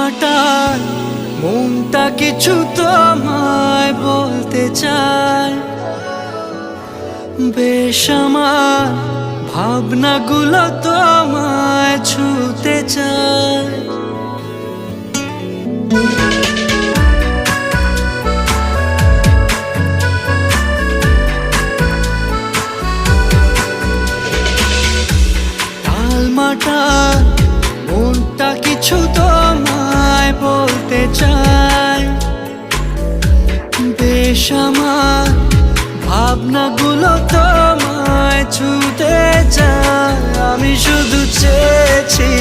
মাটার মনটা কিছু তোমায় বলতে চায়। বেশ আমার ভাবনাগুলো তোমায় ছুতে চায়। মাটার মনটা কিছু তোমায় বলতে চায়। বেশ আমার ভাবনাগুলো তোমায় ছুতে চায়। আমি শুধু চেয়েছি